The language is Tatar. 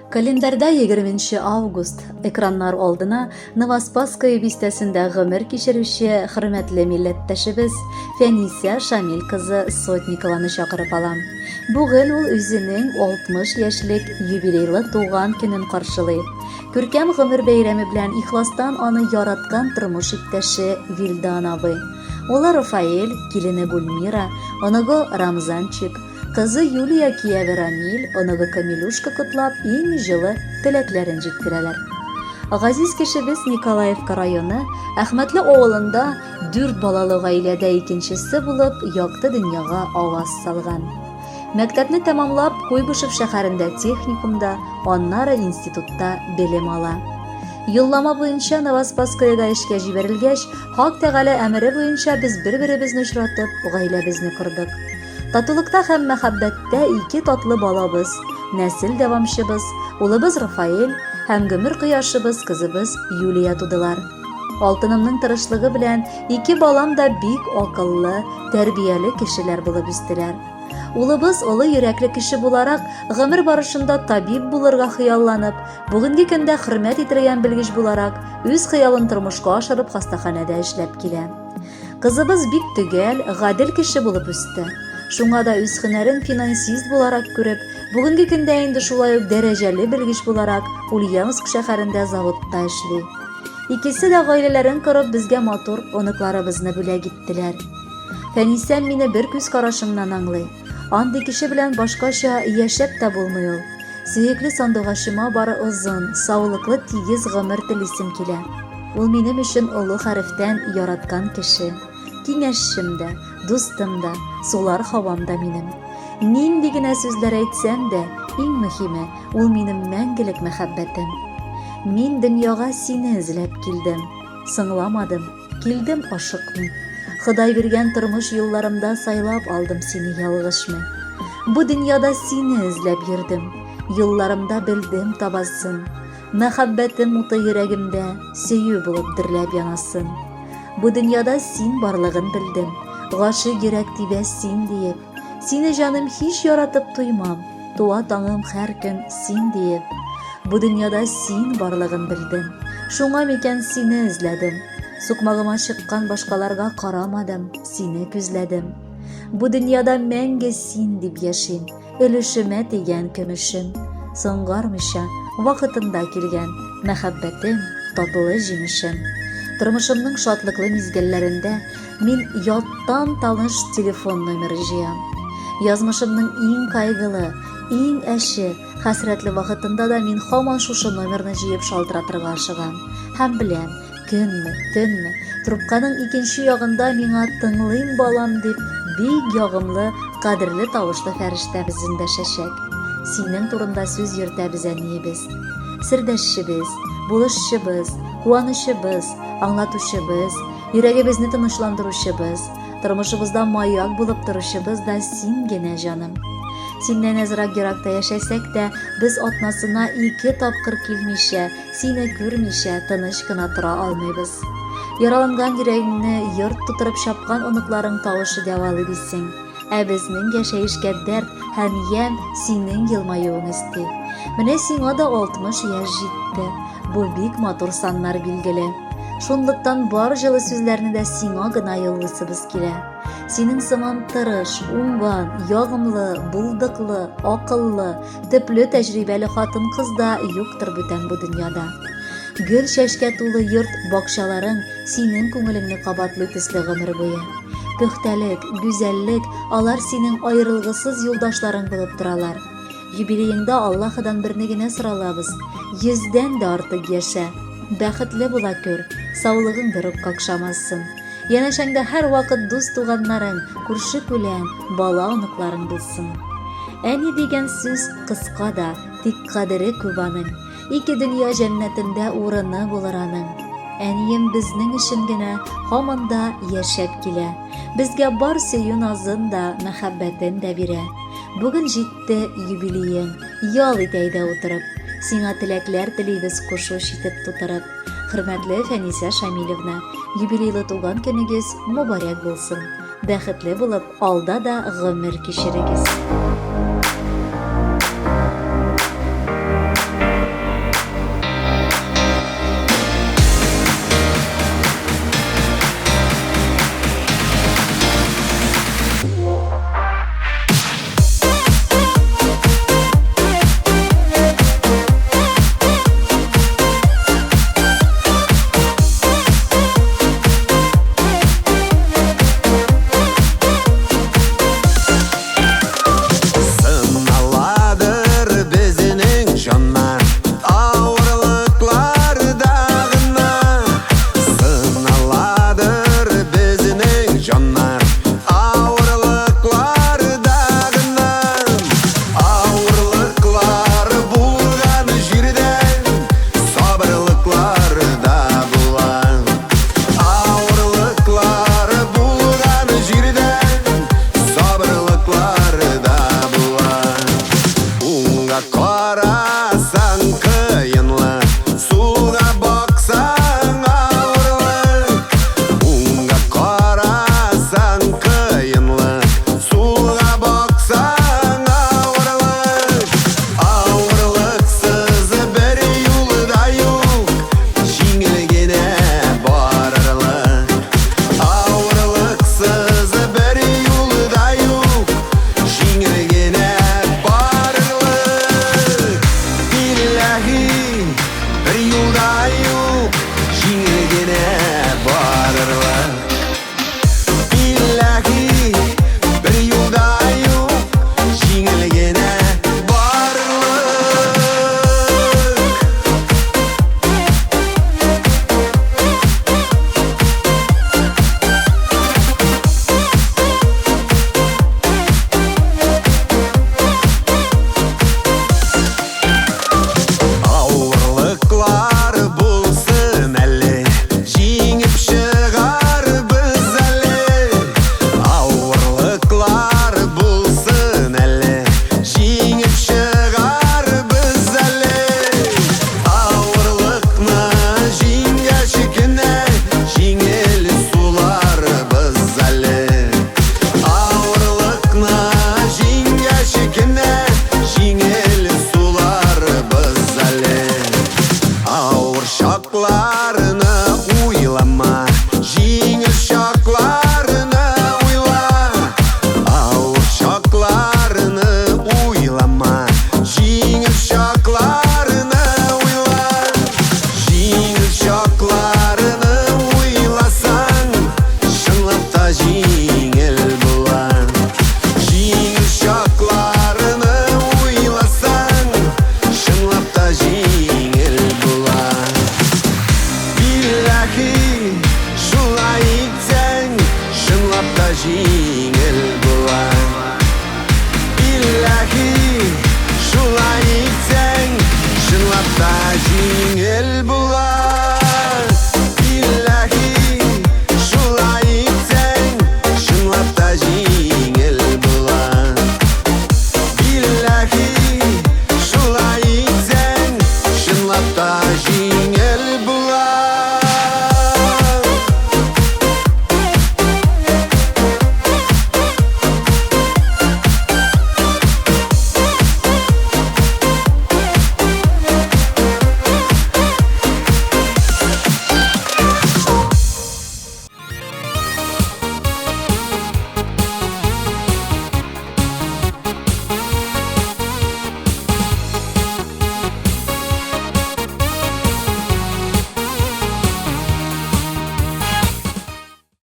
Календарда 20 август экраннар алдына Новоспасская бистәсендә гомер кичерүче хөрмәтле милләттәшебез Фәнисә Шамил кызы Сотникованы чакырып алам. Бүген ул үзенең 60 яшьлек юбилейлы туган көнен каршылый. Күркәм гомер бәйрәме белән ихластан аны яраткан тормыш иптәше Вилдан абый. Улы Рафаэль, килене Гульмира, оныгы Рамзанчик, кызы Юлия кияве Рамил, оныгы Камилюшка котлап иң җылы теләкләрен җиткерәләр. Газиз кешебез Николаевка районы Әхмәтле авылында 4 балалы гаиләдә икенчесе булып якты дөньяга аваз салган. Мәктәпне тәмамлап, Куйбышев шәһәрендә техникумда, аннары институтта белем ала. Юллама буенча Новоспасскаяга эшкә җибәрелгәч, Хак Тәгалә әмере буенча без бер-беребезне очратып, гаиләбезне кордык. Татулыкта һәм мәхәббәттә 2 татлы балабыз, нәсел дәвамчыбыз, улыбыз Рафаэль һәм гомер кояшыбыз кызыбыз Юлия тудылар. Алтынымның тырышлыгы белән 2 балам да бик акыллы, тәрбияле кешеләр булып үстеләр. Улыбыз олы йөрәкле кеше буларак, гомер барышында табиб булырга хыялланып, бүгенге көндә хөрмәт ителгән белгеч буларак, үз хыялын тормышка ашырып хастаханәдә эшләп килә. Кызыбыз бик төгәл, гадел кеше булып үсте. Шуңа да үз һөнәрен финансист буларак күреп, бүгенге көндә инде шулай ук дәрәҗәле белгеч буларак Ульяновск шәһәрендә заводта эшли. Икесе дә гаиләләрен корып безгә матур оныкларыбызны бүләк иттеләр. Фәнисә мине бер күз карашымнан аңлый. Андый кеше белән башкача яшәп тә булмый ул. Сөекле сандугашыма бары озын, саулыклы тигез гомер телисем килә. Ул минем өчен олы хәрефтән яраткан кеше. Киңәшчем дә, дустым да, сулар һавам да минем. Нинди генә сүзләр әйтсәм дә, иң мөһиме, ул минем мәңгелек мәхәббәтем. Мин дөньяга сине эзләп килдем. Сыңламадым, килдем ашыкмый. Ходай биргән тормыш юлларымда сайлап алдым сине ялгышмый. Бу дөньяда сине эзләп йөрдем. Юлларымда белдем табасын. Мәхәббәтем уты йөрәгемдә сөю булып дөрләп янасын. Бу дөньяда син барлыгын белдем. Гашык йөрәк тибә син диеп. Сине җаным һич яратып туймам. Туа таңым һәр көн син диеп. Бу дөньяда син барлыгын белдем. Шуңа микән сине эзләдем. Сукмагыма чыккан башкаларга карамадым, сине күзләдем. Бу дөньяда мәңге син дип яшим, өлешемә тигән көмешем. Соңгармыйча вакытында килгән мәхәббәтем, татлы җимешем. Тормышымның шатлыклы мизгелләрендә мин яттан таныш телефон номеры җыям. Язмышымның иң кайгылы, иң әче, хәсрәтле вакытында да мин һаман шушы номерны җыеп шалтыратырга ашыгам. Һәм беләм, көнме, төнме, трубканың икенче ягында миңа тыңлыйм балам дип бик ягымлы, кадерле тавышлы фәрештәбез эндәшәчәк. Синең турында сүз йөртәбез әниебез. Сердәшчебез, булышчыбыз, куанычыбыз, аңлатучыбыз, йөрәгебезне тынычландыручыбыз, тормышыбызда маяк булып торучыбыз да син генә җаным. Синнән әзрәк еракта яшәсәк тә, без атнасына 2 тапкыр килмичә, сине күрмичә тыныч кына тора алмыйбыз. Яраланган йөрәгеңне йорт тутырып чапкан оныкларың тавышы дәвалый дисең. Ә безнең яшәешкә дәрт һәм ям синең елмаюың исте. Менә сиңа да 60 яшь җитте. Бу бик матур саннар билгеле. Шунлыктан бар җылы сүзләрне дә сиңа гына юллысыбыз килә. Синең сыман тырыш, уңган, ягымлы, булдыклы, акыллы, төпле тәҗрибәле хатын-кыз да юктыр бүтән бу дөньяда. Гөл чәчкә тулы йорт бакчаларың синең күңелеңне кабатлый төсле гомер буе. Пөхтәлек, гүзәллек, алар синең аерылгысыз юлдашларың булып торалар. Юбилееңдә Аллаһыдан берне генә соралабыз. 100дән дә артык яшә. Бәхетле була күр, саулыгың берүк какшамасын. Янәшәңдә һәр вакыт дус туганнарың, күрше-күлән, бала оныкларың булсын. Әни дигән сүз кыска да, тик кадере күп аның. 2 дөнья җәннәтендә урыны булыр аның. Әнием безнең өчен генә һаман да яшәп килә. Безгә бар сөю назын да, мәхәббәтен дә бирә. Бүген җитте юбилеең, ял ит әйдә утырып. Сиңа теләкләр телибез кушу итеп тутырып. Хөрмәтле Фәнисә Шамилевна, юбилейлы туган көнегез мөбарәк булсын. Бәхетле булып, алда да гомер кичерегез. Кара